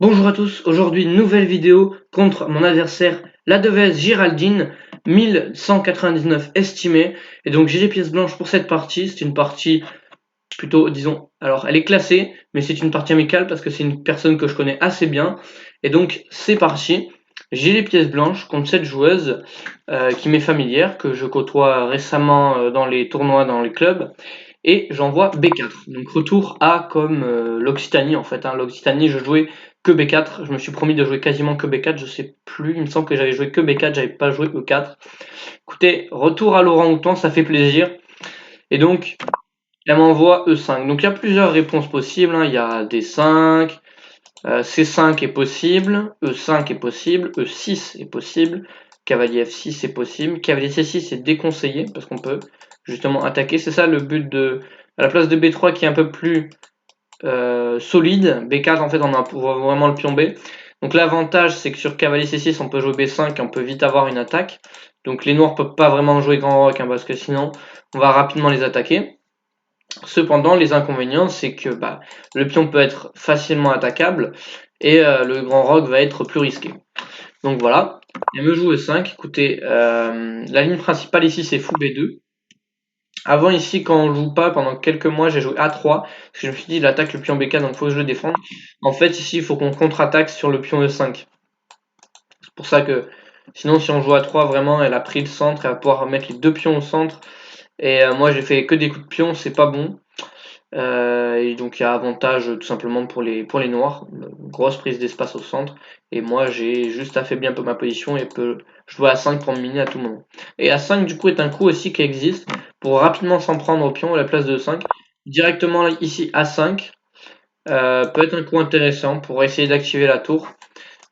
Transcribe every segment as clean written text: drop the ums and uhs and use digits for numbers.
Bonjour à tous, aujourd'hui nouvelle vidéo contre mon adversaire, la Devez Giraldine, 1199 estimé, et donc j'ai les pièces blanches pour cette partie. C'est une partie plutôt, disons, alors elle est classée, mais c'est une partie amicale parce que c'est une personne que je connais assez bien, et donc c'est parti. J'ai les pièces blanches contre cette joueuse qui m'est familière, que je côtoie récemment dans les tournois, dans les clubs, et j'envoie B4. Donc retour A comme l'Occitanie en fait. L'Occitanie, je jouais que B4. Je me suis promis de jouer quasiment que B4. Je sais plus. Il me semble que j'avais joué que B4. J'avais pas joué E4. Écoutez, retour à Laurent Houtan, ça fait plaisir. Et donc, elle m'envoie E5. Donc il y a plusieurs réponses possibles. Il y a D5, C5 est possible, E5 est possible, E6 est possible, cavalier F6 est possible, cavalier C6 est déconseillé parce qu'on peut justement attaquer. C'est ça le but de, à la place de B3 qui est un peu plus solide. B4 en fait on a vraiment le pion B. Donc l'avantage c'est que sur cavalier C6 on peut jouer B5 et on peut vite avoir une attaque. Donc les noirs peuvent pas vraiment jouer grand roc parce que sinon on va rapidement les attaquer. Cependant, les inconvénients, c'est que le pion peut être facilement attaquable et le grand roc va être plus risqué. Donc voilà, elle me joue E5. Écoutez, la ligne principale ici, c'est fou B2. Avant ici, quand on joue pas, pendant quelques mois, j'ai joué A3, parce que je me suis dit, il attaque le pion B4, donc il faut que je le défende. En fait, ici, il faut qu'on contre-attaque sur le pion E5. C'est pour ça que, sinon, si on joue A3, vraiment, elle a pris le centre, elle va pouvoir mettre les deux pions au centre. Et moi, j'ai fait que des coups de pion, c'est pas bon. Et donc il y a avantage tout simplement pour les noirs, une grosse prise d'espace au centre. Et moi j'ai juste affaibli un peu ma position et peut jouer à 5 pour me miner à tout moment. Et à 5 du coup est un coup aussi qui existe pour rapidement s'en prendre au pion à la place de 5. Directement ici à 5 peut être un coup intéressant pour essayer d'activer la tour.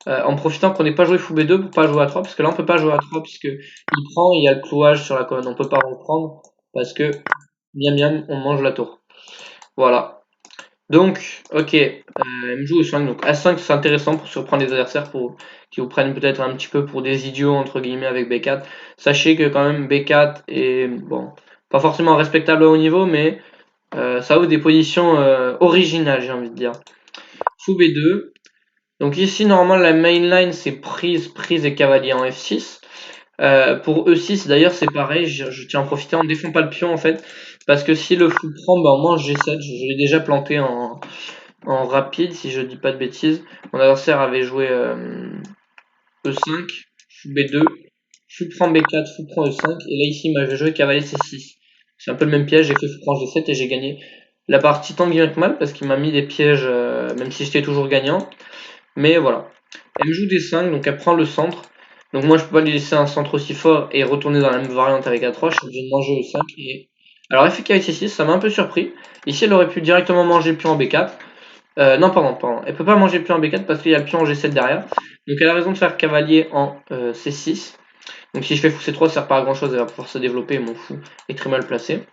En profitant qu'on n'ait pas joué fou B2 pour pas jouer à 3, parce que là on peut pas jouer à 3 puisque il prend et il y a le clouage sur la colonne, on peut pas reprendre parce que bien on mange la tour. Voilà. Donc, ok, elle me joue au 5. Donc, A5, c'est intéressant pour surprendre les adversaires pour qui vous prennent peut-être un petit peu pour des idiots, entre guillemets, avec B4. Sachez que quand même, B4 est, bon, pas forcément respectable à haut niveau, mais ça ouvre des positions originales, j'ai envie de dire. Fou B2. Donc ici, normalement, la main line, c'est prise et cavalier en F6. Pour E6, d'ailleurs, c'est pareil, je tiens à en profiter, on ne défend pas le pion, en fait, parce que si le fou prend, on mange G7, je l'ai déjà planté en rapide, si je dis pas de bêtises. Mon adversaire avait joué E5, fou B2, fou prend B4, fou prend E5, et là ici il m'avait joué cavalier C6. C'est un peu le même piège, j'ai fait fou prend G7 et j'ai gagné la partie tant bien que mal, parce qu'il m'a mis des pièges, même si j'étais toujours gagnant. Mais voilà. Elle me joue D5, donc elle prend le centre. Donc moi je peux pas lui laisser un centre aussi fort et retourner dans la même variante avec A3, je suis obligé de manger E5. Et... Alors elle fait cavalier C6, ça m'a un peu surpris. Ici elle aurait pu directement manger le pion en B4. Non, pardon. Elle peut pas manger le pion en B4 parce qu'il y a le pion en G7 derrière. Donc elle a raison de faire cavalier en C6. Donc si je fais fou C3, ça sert pas à grand chose, elle va pouvoir se développer. Mon fou est très mal placé.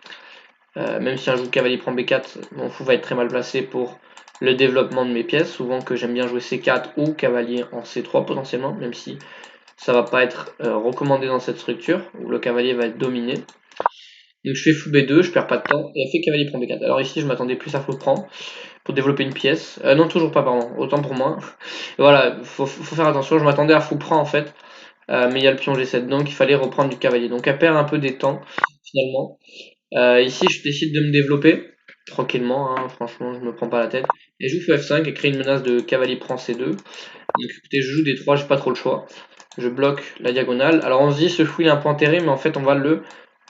Même si un joue cavalier prend B4, mon fou va être très mal placé pour le développement de mes pièces. Souvent que j'aime bien jouer C4 ou cavalier en C3 potentiellement, même si ça va pas être recommandé dans cette structure où le cavalier va être dominé. Donc je fais fou B2, je perds pas de temps, et elle fait cavalier prend B4. Alors ici je m'attendais plus à fou prend pour développer une pièce. Non, toujours pas, pardon. Autant pour moi. Et voilà, faut faire attention. Je m'attendais à fou prend en fait. Mais il y a le pion G7, donc il fallait reprendre du cavalier. Donc elle perd un peu des temps finalement. Ici, je décide de me développer tranquillement. Franchement, je me prends pas la tête. Et je joue fou F5 et crée une menace de cavalier prend C2. Donc écoutez, je joue D3, j'ai pas trop le choix. Je bloque la diagonale. Alors on se dit ce fou il est un peu enterré, mais en fait on va le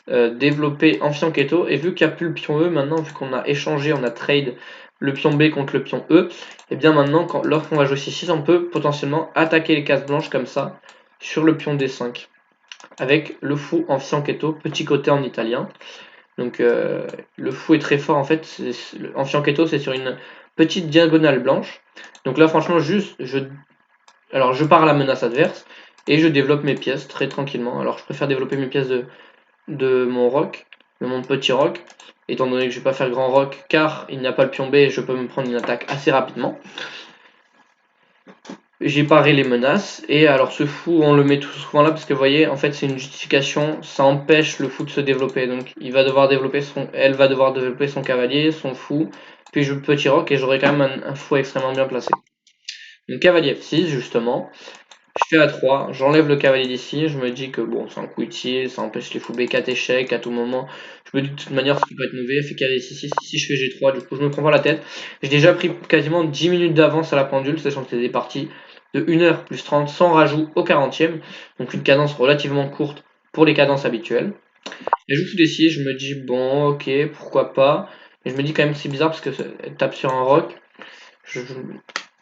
développer en fianchetto. Et vu qu'il n'y a plus le pion E, maintenant, vu qu'on a échangé, on a trade le pion B contre le pion E, et bien maintenant, lorsqu'on va jouer C6, on peut potentiellement attaquer les cases blanches comme ça sur le pion D5 avec le fou en fianchetto, petit côté en italien. Donc le fou est très fort en fait. En fianchetto, c'est sur une petite diagonale blanche. Donc là, franchement, alors je pars à la menace adverse et je développe mes pièces très tranquillement. Alors je préfère développer mes pièces de mon roc, de mon petit roc, étant donné que je vais pas faire grand roc car il n'y a pas le pion B et je peux me prendre une attaque assez rapidement. J'ai paré les menaces et alors ce fou on le met tout souvent là parce que vous voyez en fait c'est une justification, ça empêche le fou de se développer, donc elle va devoir développer son cavalier, son fou, puis je le petit roc et j'aurai quand même un fou extrêmement bien placé. Donc cavalier F6 justement. Je fais A3, j'enlève le cavalier d'ici, je me dis que bon, c'est un coup utile, ça empêche les fous B4 échecs à tout moment. Je me dis de toute manière, ça peut pas être mauvais, fait cavalier C6, si je fais G3, du coup je me prends pas la tête. J'ai déjà pris quasiment 10 minutes d'avance à la pendule, sachant que c'est des parties de 1h plus 30 sans rajout au 40e, donc une cadence relativement courte pour les cadences habituelles. Elle joue fou D6, je me dis bon, ok, pourquoi pas. Mais je me dis quand même que c'est bizarre parce que elle tape sur un roc. Je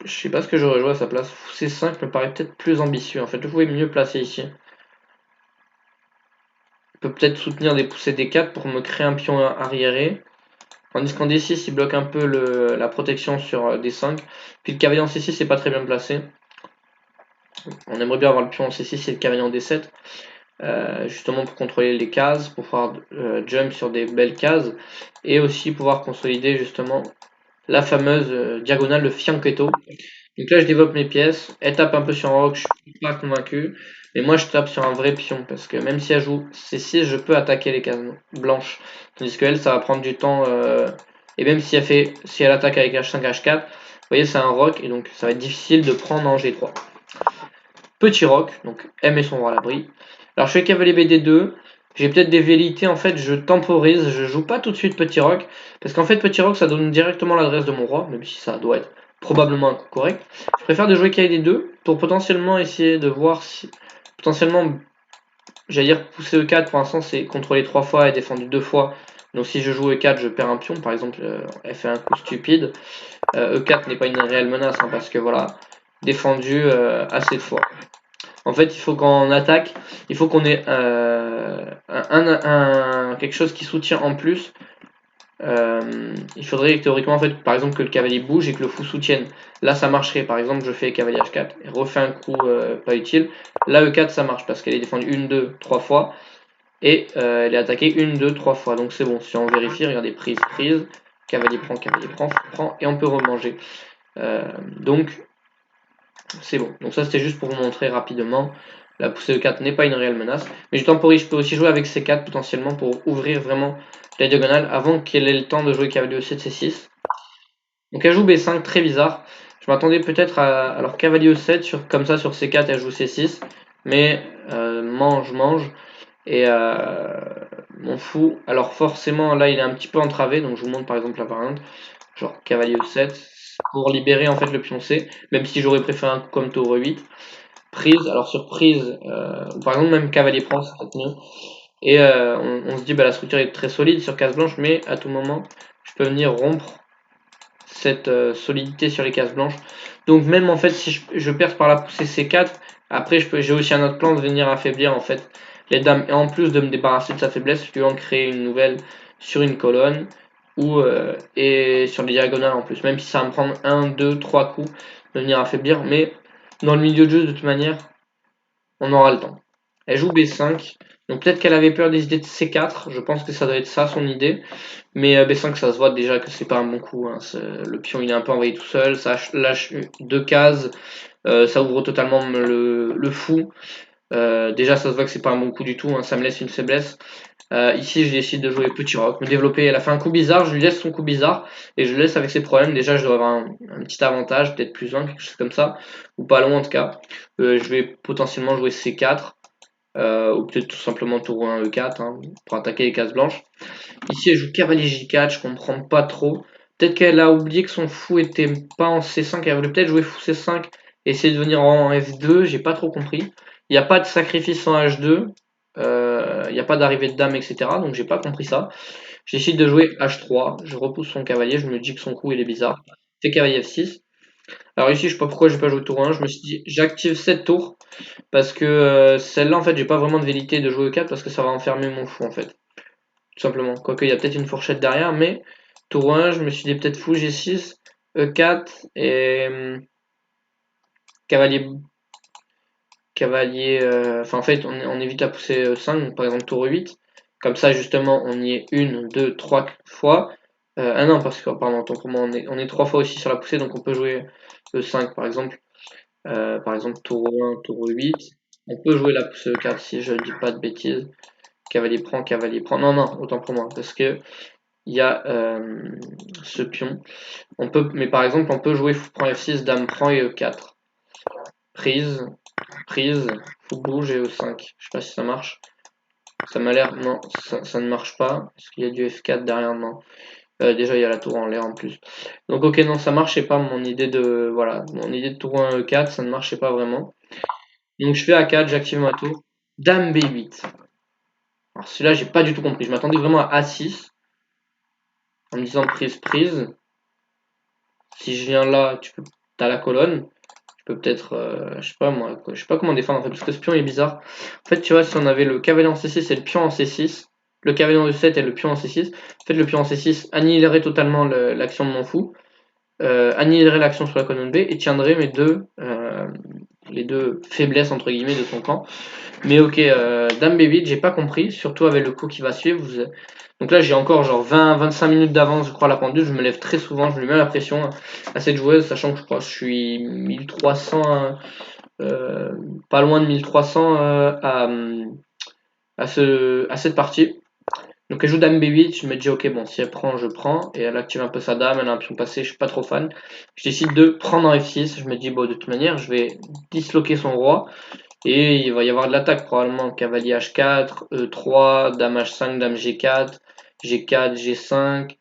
sais pas ce que j'aurais joué à sa place. Fou C5 me paraît peut-être plus ambitieux. En fait, le fou est mieux placé ici. Il peut peut-être soutenir des poussées D4 pour me créer un pion arriéré. Tandis qu'en D6, il bloque un peu la protection sur D5. Puis le cavalier en C6 c'est pas très bien placé. On aimerait bien avoir le pion en C6 et le cavalier en D7. Justement pour contrôler les cases, pour pouvoir jump sur des belles cases. Et aussi pouvoir consolider justement la fameuse diagonale, le fianchetto. Donc là, je développe mes pièces. Elle tape un peu sur un roc, je suis pas convaincu. Mais moi, je tape sur un vrai pion parce que même si elle joue C6, je peux attaquer les cases blanches. Tandis qu'elle, ça va prendre du temps. Et même si elle attaque avec H5, H4, vous voyez, c'est un roc et donc ça va être difficile de prendre en G3. Petit roc, donc M et son roi à l'abri. Alors je fais cavalier BD2. J'ai peut-être des velléités, en fait, je temporise, je joue pas tout de suite petit roc, parce qu'en fait petit roc ça donne directement l'adresse de mon roi, même si ça doit être probablement un coup correct. Je préfère de jouer cavalier 2 pour potentiellement essayer de voir si, potentiellement, j'allais dire pousser E4 pour l'instant c'est contrôler 3 fois et défendu 2 fois. Donc si je joue E4 je perds un pion, par exemple elle fait un coup stupide. E4 n'est pas une réelle menace, hein, parce que voilà, défendu assez de fois. En fait, il faut qu'on attaque, il faut qu'on ait quelque chose qui soutient en plus. Il faudrait théoriquement, en fait, par exemple, que le cavalier bouge et que le fou soutienne. Là, ça marcherait. Par exemple, je fais cavalier H4 et refais un coup pas utile. Là, E4, ça marche parce qu'elle est défendue 1, 2, 3 fois. Et elle est attaquée 1, 2, 3 fois. Donc c'est bon. Si on vérifie, regardez, prise, prise. Cavalier prend, fou prend. Et on peut remanger. Donc, c'est bon. Donc ça, c'était juste pour vous montrer rapidement. La poussée E4 n'est pas une réelle menace. Mais je temporise, je peux aussi jouer avec C4 potentiellement pour ouvrir vraiment la diagonale avant qu'elle ait le temps de jouer cavalier E7, C6. Donc elle joue B5, très bizarre. Je m'attendais peut-être à. Alors cavalier E7, comme ça sur C4, elle joue C6. Mais mange. Et mon fou. Alors forcément, là, il est un petit peu entravé. Donc je vous montre par exemple la variante. Genre cavalier E7 pour libérer en fait le pion C. Même si j'aurais préféré un coup comme tour E8. Prise, alors sur prise, par exemple même cavalier prend, c'est peut-être mieux. Et on se dit bah la structure est très solide sur case blanche, mais à tout moment je peux venir rompre cette solidité sur les cases blanches. Donc même en fait si je perce par la poussée C4, après j'ai aussi un autre plan de venir affaiblir en fait les dames et en plus de me débarrasser de sa faiblesse, je peux en créer une nouvelle sur une colonne ou et sur les diagonales en plus. Même si ça va me prendre 1, 2, 3 coups de venir affaiblir, mais dans le milieu de jeu de toute manière on aura le temps. Elle joue B5. Donc peut-être qu'elle avait peur des idées de C4. Je pense que ça doit être ça son idée. Mais B5 ça se voit déjà que c'est pas un bon coup. Hein. Le pion il est un peu envoyé tout seul. Ça lâche 2 cases. Ça ouvre totalement le fou. Déjà ça se voit que c'est pas un bon coup du tout. Hein. Ça me laisse une faiblesse. Ici je décide de jouer petit roc. Me développer. Elle a fait un coup bizarre. Je lui laisse son coup bizarre. Et je le laisse avec ses problèmes. Déjà je dois avoir un petit avantage. Peut-être plus 1, quelque chose comme ça. Ou pas loin en tout cas. Je vais potentiellement jouer C4. Ou peut-être tout simplement tour 1 E4 hein, pour attaquer les cases blanches. Ici elle joue cavalier J4, je comprends pas trop. Peut-être qu'elle a oublié que son fou était pas en C5, elle voulait peut-être jouer fou C5 et essayer de venir en F2, j'ai pas trop compris. Il n'y a pas de sacrifice en H2, il n'y a pas d'arrivée de dame, etc. Donc j'ai pas compris ça. Je décide de jouer H3, je repousse son cavalier, je me dis que son coup il est bizarre. Fait cavalier F6. Alors ici je sais pas pourquoi j'ai pas joué tour 1, je me suis dit j'active cette tour parce que celle-là, en fait, j'ai pas vraiment de velléité de jouer E4 parce que ça va enfermer mon fou, en fait. Tout simplement. Quoique, il y a peut-être une fourchette derrière, mais tour 1, je me suis dit peut-être fou G6, E4 et cavalier. Cavalier. Enfin, en fait, on évite la poussée E5, donc par exemple tour E8. Comme ça, justement, on y est 1, 2, 3 fois. Ah non, parce que, pardon, pour moi, on est 3 fois aussi sur la poussée, donc on peut jouer E5 par exemple. Par exemple, tour 1, tour 8. On peut jouer la pousse 4 si je ne dis pas de bêtises. Cavalier prend, cavalier prend. Non, non, autant pour moi. Parce que il y a ce pion. Mais par exemple, on peut jouer fou prend F6, dame prend et E4. prise, prise, fou bouge et E5. Je sais pas si ça marche. Ça m'a l'air, non, ça ne marche pas. Est-ce qu'il y a du F4 derrière? Non. Déjà, il y a la tour en l'air en plus. Donc, ok, non, ça marchait pas mon idée de, voilà, mon idée de tour 1 E4, ça ne marchait pas vraiment. Donc, je fais A4, j'active ma tour. Dame B8. Alors, celui-là, j'ai pas du tout compris. Je m'attendais vraiment à A6 en me disant prise, prise. Si je viens là, t'as la colonne. Je peux peut-être, je sais pas moi, je sais pas comment défendre en fait, parce que ce pion est bizarre. En fait, tu vois, si on avait le cavalier en C6 et le pion en C6, le cavalier en E7 et le pion en C6, en fait, le pion en C6 annihilerait totalement l'action de mon fou, annihilerait l'action sur la colonne B et tiendrait les deux faiblesses entre guillemets de son camp. Mais ok, Dame B8, j'ai pas compris, surtout avec le coup qui va suivre. Donc là, j'ai encore genre 20-25 minutes d'avance, je crois, à la pendule. Je me lève très souvent, je lui mets la pression à cette joueuse, sachant que je crois que je suis 1300, pas loin de 1300 à cette partie. Donc elle joue Dame B8, je me dis ok, bon, si elle prend, je prends. Et elle active un peu sa dame, elle a un pion passé, je suis pas trop fan. Je décide de prendre en F6, je me dis, bon, de toute manière, je vais disloquer son roi. Et il va y avoir de l'attaque probablement. Cavalier H4, E3, Dame H5, Dame G4, G4, G5.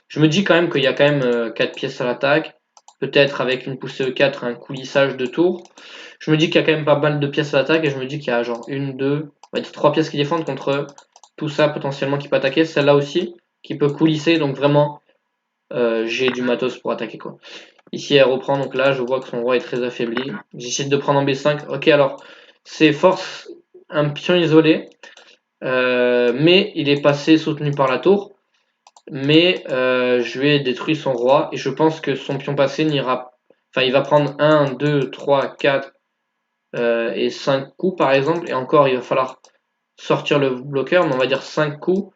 Je me dis quand même qu'il y a quand même 4 pièces à l'attaque. Peut-être avec une poussée E4, un coulissage de tour. Je me dis qu'il y a quand même pas mal de pièces à l'attaque et je me dis qu'il y a genre une, deux, on va dire 3 pièces qui défendent contre tout ça potentiellement qui peut attaquer. Celle-là aussi qui peut coulisser. Donc vraiment, j'ai du matos pour attaquer quoi. Ici elle reprend, donc là je vois que son roi est très affaibli. J'essaie de prendre en B5. Ok, alors c'est force un pion isolé, mais il est passé soutenu par la tour. Mais je lui ai détruit son roi et je pense que son pion passé n'ira. Enfin, il va prendre 1, 2, 3, 4 et 5 coups par exemple. Et encore, il va falloir sortir le bloqueur, mais on va dire 5 coups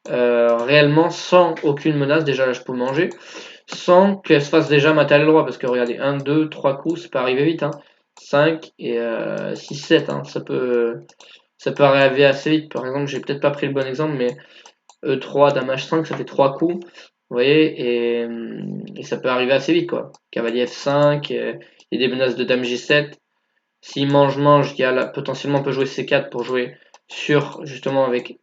réellement sans aucune menace. Déjà là, je peux manger. Sans qu'elle se fasse déjà mater le roi. Parce que regardez, 1, 2, 3 coups, ça peut arriver vite. Hein. 5 et 6, 7. Hein, ça peut arriver assez vite. Par exemple, j'ai peut-être pas pris le bon exemple, mais E3, Dame H5, ça fait 3 coups. Vous voyez, et ça peut arriver assez vite, quoi. Cavalier F5, il y a des menaces de Dame G7. S'il mange, il y a là, potentiellement on peut jouer C4 pour jouer sur, justement, avec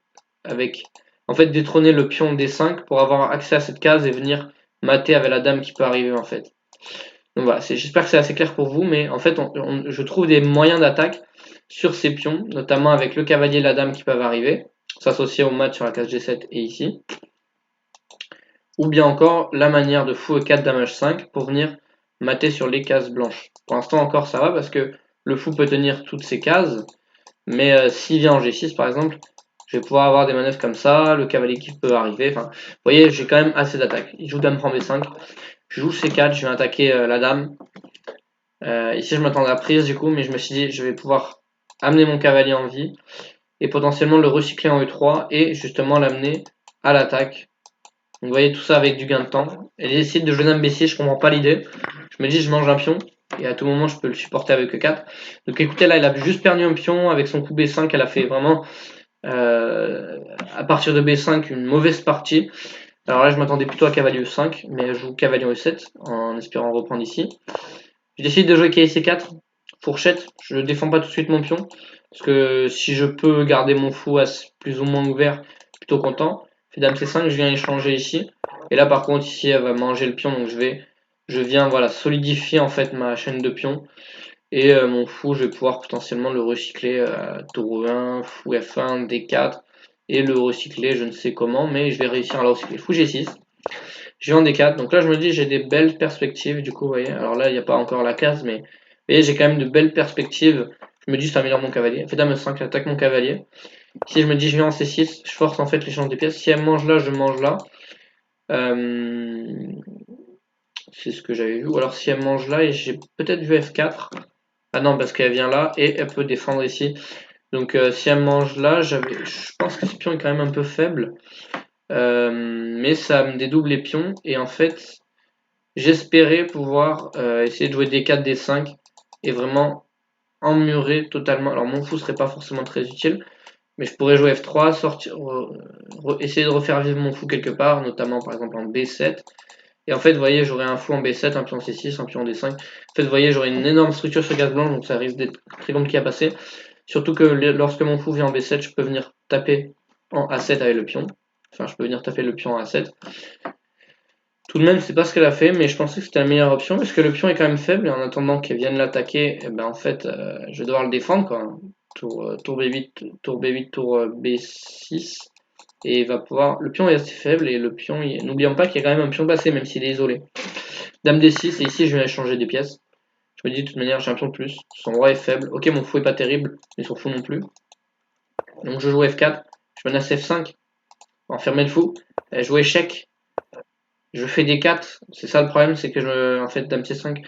en fait, détrôner le pion D5 pour avoir accès à cette case et venir mater avec la dame qui peut arriver, en fait. Donc voilà, j'espère que c'est assez clair pour vous, mais en fait, je trouve des moyens d'attaque sur ces pions, notamment avec le cavalier et la dame qui peuvent arriver, s'associer au mat sur la case G7 et ici. Ou bien encore la manière de fou E4 dame H5 pour venir mater sur les cases blanches. Pour l'instant encore ça va parce que le fou peut tenir toutes ces cases, mais s'il vient en G6 par exemple, je vais pouvoir avoir des manœuvres comme ça, le cavalier qui peut arriver, enfin, vous voyez, j'ai quand même assez d'attaque. Il joue dame prend B5, je joue C4, je vais attaquer la dame. Ici je m'attendais à prise du coup, mais je me suis dit je vais pouvoir amener mon cavalier en vie et potentiellement le recycler en E3 et justement l'amener à l'attaque. Donc vous voyez tout ça avec du gain de temps. Elle décide de jouer dame B6, je comprends pas l'idée. Je me dis je mange un pion et à tout moment je peux le supporter avec E4. Donc écoutez là, elle a juste perdu un pion avec son coup B5, elle a fait vraiment à partir de B5 une mauvaise partie. Alors là je m'attendais plutôt à cavalier E5, mais elle joue cavalier E7 en espérant reprendre ici. Je décide de jouer cavalier C4, fourchette, je défends pas tout de suite mon pion, parce que si je peux garder mon fou plus ou moins ouvert, plutôt content. Fait dame C5, je viens échanger ici. Et là par contre ici elle va manger le pion, donc je viens voilà solidifier en fait ma chaîne de pions. Et mon fou, je vais pouvoir potentiellement le recycler tour 1, fou F1, D4, et le recycler, je ne sais comment, mais je vais réussir à le recycler. Fou G6, je vais en D4, donc là je me dis j'ai des belles perspectives, du coup, vous voyez, alors là il n'y a pas encore la case, mais vous voyez, j'ai quand même de belles perspectives. Je me dis ça améliore mon cavalier. Fait dame 5, j'attaque mon cavalier. Si je me dis je viens en C6, je force en fait l'échange des pièces. Si elle mange là, je mange là. C'est ce que j'avais vu. Ou alors si elle mange là, et j'ai peut-être vu F4. Ah non, parce qu'elle vient là et elle peut défendre ici. Donc si elle mange là, je pense que ce pion est quand même un peu faible. Mais ça me dédouble les pions. Et en fait, j'espérais pouvoir essayer de jouer D4, D5 et vraiment emmurer totalement. Alors mon fou serait pas forcément très utile. Mais je pourrais jouer F3, sortir, essayer de refaire vivre mon fou quelque part, notamment par exemple en B7. Et en fait, vous voyez, j'aurais un fou en B7, un pion C6, un pion en D5. En fait, vous voyez, j'aurais une énorme structure sur case blanche, donc ça risque d'être très compliqué à passer. Surtout que lorsque mon fou vient en B7, je peux venir taper en A7 avec le pion. Enfin, je peux venir taper le pion en A7. Tout de même, c'est pas ce qu'elle a fait, mais je pensais que c'était la meilleure option, parce que le pion est quand même faible, et en attendant qu'elle vienne l'attaquer, eh ben, en fait, je vais devoir le défendre, quoi. Tour B8, tour B8, tour B6, et il va pouvoir... Le pion est assez faible, et le pion... N'oublions pas qu'il y a quand même un pion passé, même s'il est isolé. Dame D6, et ici, je vais échanger des pièces. Je me dis, de toute manière, j'ai un pion de plus. Son roi est faible. Ok, mon fou est pas terrible, mais son fou non plus. Donc je joue F4, je menace F5, enfermer le fou. Je joue échec, je fais D4. C'est ça le problème, c'est que en fait, Dame C5,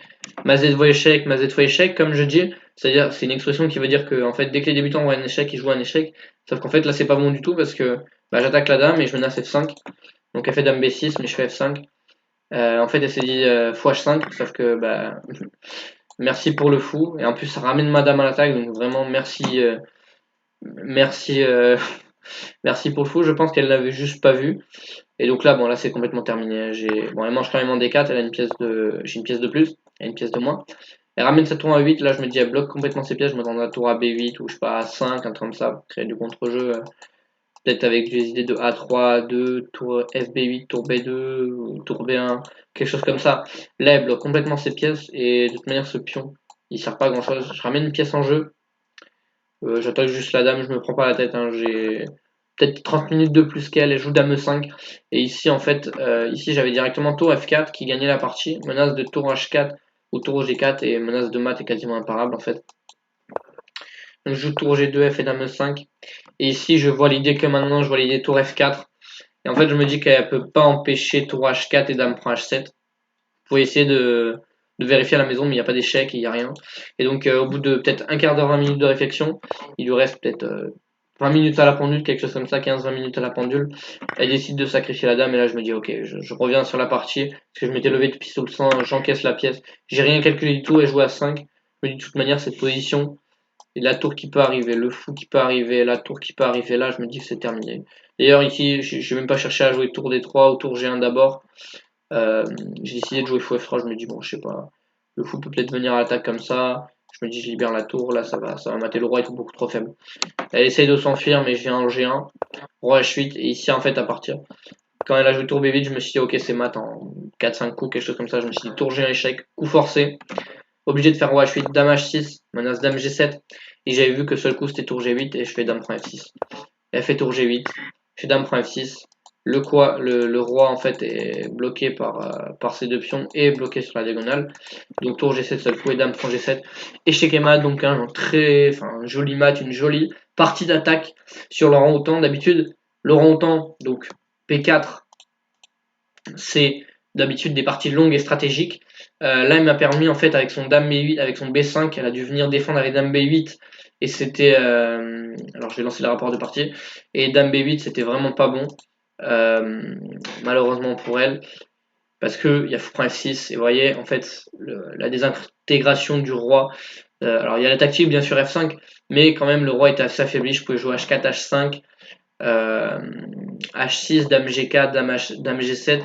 ma Z fois échec, ma Z fois échec, comme je dis. C'est-à-dire, c'est une expression qui veut dire que, en fait, dès que les débutants voient un échec, ils jouent un échec. Sauf qu'en fait, là, c'est pas bon du tout parce que bah, j'attaque la dame et je menace F5. Donc elle fait Dame B6, mais je fais F5. En fait, elle s'est dit fou H5, sauf que bah, merci pour le fou. Et en plus, ça ramène ma dame à l'attaque, donc vraiment merci, merci, merci pour le fou. Je pense qu'elle l'avait juste pas vu. Et donc là, bon, là c'est complètement terminé. Bon, elle mange quand même en D4, elle a une pièce de, j'ai une pièce de plus, elle a une pièce de moins. Elle ramène sa tour à 8, là je me dis elle bloque complètement ses pièces, je m'attends à la tour à B8 ou je sais pas à 5, un truc comme ça, pour créer du contre-jeu. Peut-être avec des idées de A3, A2, tour FB8, tour B2, tour B1, quelque chose comme ça. Là, elle bloque complètement ses pièces et de toute manière, ce pion, il sert pas à grand chose. Je ramène une pièce en jeu, j'attaque juste la dame, je me prends pas la tête. Hein. J'ai peut-être 30 minutes de plus qu'elle, elle joue dame E5. Et ici, en fait, ici j'avais directement tour F4 qui gagnait la partie, menace de tour H4 ou tour G4 et menace de mat est quasiment imparable en fait. Donc je joue tour G2, F et dame E5. Et ici, je vois l'idée que maintenant, je vois l'idée tour F4. Et en fait, je me dis qu'elle peut pas empêcher tour H4 et dame prend H7. Vous pouvez essayer de vérifier à la maison, mais il n'y a pas d'échec, il n'y a rien. Et donc, au bout de peut-être un quart d'heure, 20 minutes de réflexion, il lui reste peut-être 20 minutes à la pendule, quelque chose comme ça, 15-20 minutes à la pendule. Elle décide de sacrifier la dame, et là, je me dis, ok, je reviens sur la partie, parce que je m'étais levé depuis sous le sang, j'encaisse la pièce. J'ai rien calculé du tout, et joue à 5. Je me dis, de toute manière, cette position, et la tour qui peut arriver, le fou qui peut arriver, la tour qui peut arriver là, je me dis que c'est terminé. D'ailleurs, ici, je vais même pas chercher à jouer tour D3 ou tour G1 d'abord. J'ai décidé de jouer fou F3, je me dis, bon, je sais pas, le fou peut peut-être venir à l'attaque comme ça. Je me dis, je libère la tour, là, ça va mater le roi, est beaucoup trop faible. Elle essaye de s'enfuir, mais je viens en G1, roi H8, et ici, en fait, à partir. Quand elle a joué tour B8, je me suis dit, ok, c'est mat en 4-5 coups, quelque chose comme ça. Je me suis dit, tour G1 échec, coup forcé. Obligé de faire roi H8, dame H6, menace dame G7. Et j'avais vu que seul coup c'était tour G8 et je fais dame prend F6. Elle fait tour G8, je fais dame prend F6. Le roi en fait est bloqué par ces deux pions et bloqué sur la diagonale. Donc tour G7 seul coup et dame prend G7. Échec et mat, donc un joli mat, une jolie partie d'attaque sur Laurent Houtan. D'habitude, Laurent Houtan, donc P4, c'est d'habitude des parties longues et stratégiques. Là, il m'a permis, en fait, avec son dame B8, avec son B5, elle a dû venir défendre avec dame B8. Et c'était. Alors, je vais lancer le rapport de partie. Et dame B8, c'était vraiment pas bon. Malheureusement pour elle. Parce qu'il y a fou F6. Et vous voyez, en fait, la désintégration du roi. Alors, il y a la tactique, bien sûr, F5. Mais quand même, le roi était assez affaibli. Je pouvais jouer H4, H5. H6, dame G4, dame G7.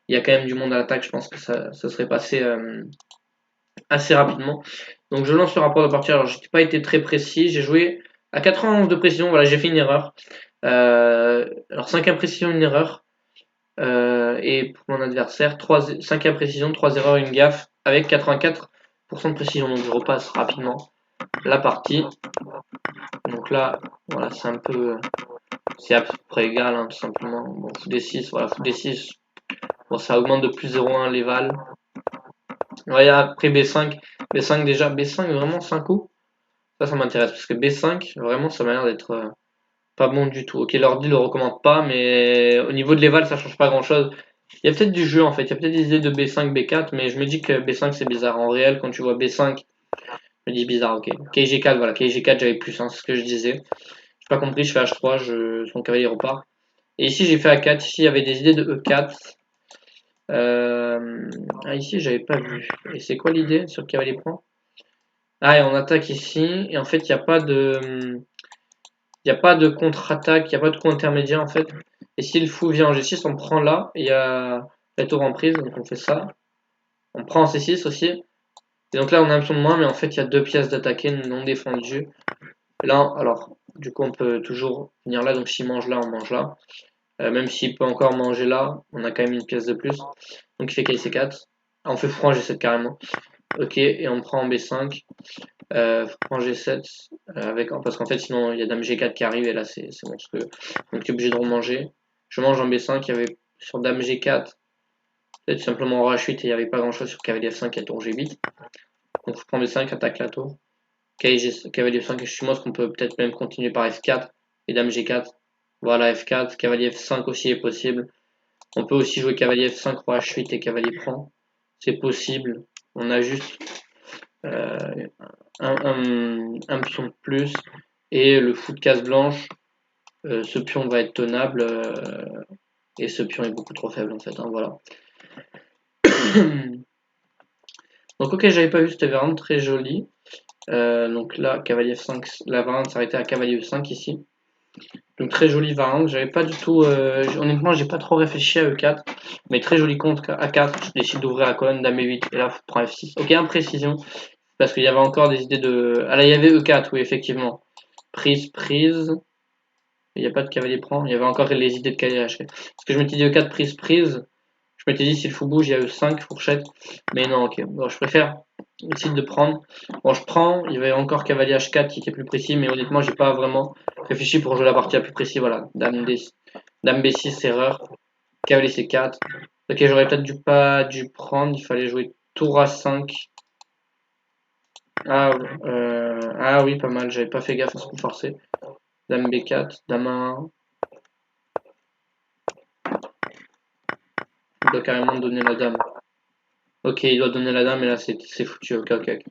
Il y a quand même du monde à l'attaque, je pense que ça serait passé assez rapidement. Donc je lance le rapport de partie, alors j'ai pas été très précis, j'ai joué à 91 de précision, voilà, j'ai fait une erreur. Alors 5 imprécisions, une erreur. Et pour mon adversaire, 5 imprécisions, 3 erreurs, une gaffe, avec 84% de précision. Donc je repasse rapidement la partie. Donc là, voilà, c'est à peu près égal, hein, tout simplement. Bon, fou D6, voilà, fou D6. Bon, ça augmente de plus 0,1 les vals. Ouais, après B5, B5 déjà, B5 vraiment 5 coups. Ça m'intéresse parce que B5, vraiment, ça m'a l'air d'être pas bon du tout. Ok, l'ordi le recommande pas, mais au niveau de l'éval, ça change pas grand chose. Il y a peut-être du jeu en fait, il y a peut-être des idées de B5, B4, mais je me dis que B5 c'est bizarre. En réel, quand tu vois B5, je me dis bizarre, ok. KG4, voilà, KG4 j'avais plus, hein, c'est ce que je disais. J'ai pas compris, je fais H3, son cavalier repart. Et ici j'ai fait A4, ici il y avait des idées de E4. Ici j'avais pas vu. Et c'est quoi l'idée sur le cavalier prend? Ah, et on attaque ici, et en fait, il y a pas de contre-attaque, il n'y a pas de coup intermédiaire en fait. Et si le fou vient en G6, on prend là, et il y a la tour en prise, donc on fait ça. On prend en C6 aussi. Et donc là, on a un pion de moins, mais en fait, il y a 2 pièces d'attaquer non défendues. Là, alors, du coup, on peut toujours venir là. Donc s'il mange là, on mange là. Même s'il peut encore manger là, on a quand même une pièce de plus. Donc il fait KC4. Ah, on fait franc G7 carrément. Ok, et on prend en B5. Franc G7. Parce qu'en fait, sinon, il y a Dame G4 qui arrive. Et là, c'est monstrueux. Donc tu es obligé de remanger. Je mange en B5. Il y avait sur Dame G4. Peut-être simplement roi H8 et il n'y avait pas grand chose sur cavalier F5 et tour G8. Donc je prends B5, attaque la tour. Cavalier F5 et je suis mort, qu'on peut peut-être même continuer par F4 et Dame G4. Voilà F4, cavalier F5 aussi est possible. On peut aussi jouer cavalier F5, roi H8 et cavalier prend. C'est possible. On a juste un pion de plus et le fou de case blanche. Ce pion va être tenable et ce pion est beaucoup trop faible en fait. Hein, voilà. Donc ok, j'avais pas vu, c'était vraiment très joli. Donc là, cavalier F5, la variante s'arrêtait à cavalier E5 ici. Donc très jolie variante, j'avais pas du tout, honnêtement j'ai pas trop réfléchi à E4, mais très joli contre A4, je décide d'ouvrir la colonne dame E8 et là je prends F6. Ok, imprécision, parce qu'il y avait encore des idées de... Ah là il y avait E4, oui effectivement. Prise, prise, il n'y a pas de cavalier prend, il y avait encore les idées de cavalier H4. Parce que je m'étais dit E4, prise, prise, je m'étais dit si le fou bouge il y a E5, fourchette, mais non ok, bon je préfère essayer de prendre. Bon je prends, il y avait encore cavalier H4 qui était plus précis, mais honnêtement j'ai pas vraiment réfléchi pour jouer la partie la plus précise, voilà, dame B6 erreur, cavalier C4, ok j'aurais peut-être pas dû prendre, il fallait jouer tour A5, ah oui pas mal, j'avais pas fait gaffe à ce coup forcé, dame B4, dame A1, il doit carrément donner la dame. Ok, il doit donner la dame, et là c'est foutu. Ok, ok, ok.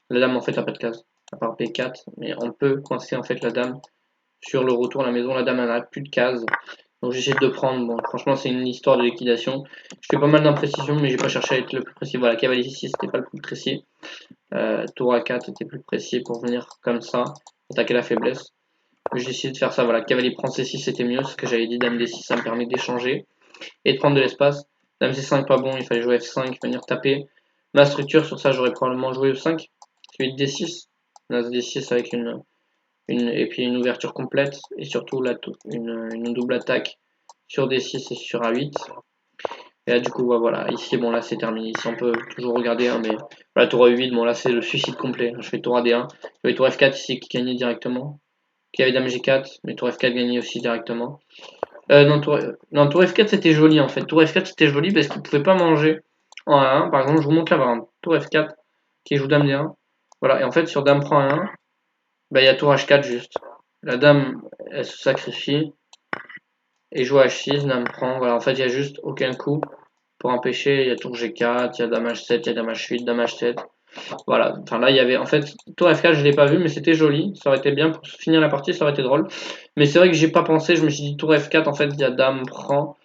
La dame en fait a pas de case, à part B4, mais on peut coincer en fait la dame sur le retour à la maison. La dame elle n'a plus de case, donc j'essaie de prendre. Bon, franchement, c'est une histoire de liquidation. Je fais pas mal d'imprécisions, mais j'ai pas cherché à être le plus précis. Voilà, cavalier 6 c'était pas le plus précis. Tour A4 était plus précis pour venir comme ça, attaquer la faiblesse. J'ai essayé de faire ça. Voilà, cavalier prend C6 c'était mieux, ce que j'avais dit. Dame D6 ça me permet d'échanger et de prendre de l'espace. Dame C5 pas bon, il fallait jouer F5, venir taper. Ma structure sur ça, j'aurais probablement joué E5, suite D6. As D6 avec et puis une ouverture complète et surtout là, une double attaque sur D6 et sur A8. Et là du coup voilà, ici bon là c'est terminé, ici on peut toujours regarder hein, mais voilà tour A8, bon là c'est le suicide complet, je fais tour AD1, je vais tour F4 ici qui gagnait directement, qui avait dame G4, mais tour F4 gagnait aussi directement. Non, tour F4 c'était joli en fait, tour F4 c'était joli parce qu'il pouvait pas manger en A1, par exemple je vous montre la variante, tour F4 qui joue dame D1, voilà, et en fait sur dame prend A1, bah il y a tour H4 juste. La dame, elle se sacrifie et joue H6, dame prend. Voilà, en fait, il y a juste aucun coup pour empêcher. Il y a tour G4, il y a dame H7, il y a dame H8, dame H7. Voilà, enfin là, il y avait. En fait, tour F4, je l'ai pas vu, mais c'était joli. Ça aurait été bien pour finir la partie, ça aurait été drôle. Mais c'est vrai que j'ai pas pensé, je me suis dit tour F4, en fait, il y a dame prend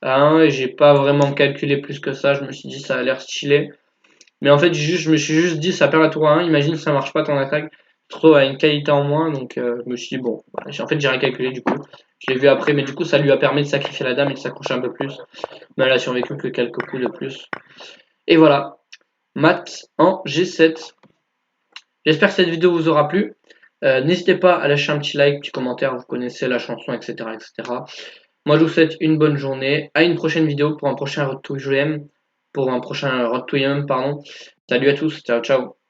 à 1 et j'ai pas vraiment calculé plus que ça. Je me suis dit ça a l'air stylé. Mais en fait, je me suis juste dit, ça perd la tour à 1, imagine ça marche pas ton attaque, tu te retrouves à une qualité en moins, donc je me suis dit, bon, voilà. En fait, j'ai rien calculé du coup. Je l'ai vu après, mais du coup, ça lui a permis de sacrifier la dame et de s'accrocher un peu plus. Mais elle a survécu que quelques coups de plus. Et voilà, mat en G7. J'espère que cette vidéo vous aura plu. N'hésitez pas à lâcher un petit like, petit commentaire, vous connaissez la chanson, etc. etc. Moi, je vous souhaite une bonne journée. À une prochaine vidéo pour un prochain Road to UM, pour un prochain Road to UM, pardon. Salut à tous, ciao ciao.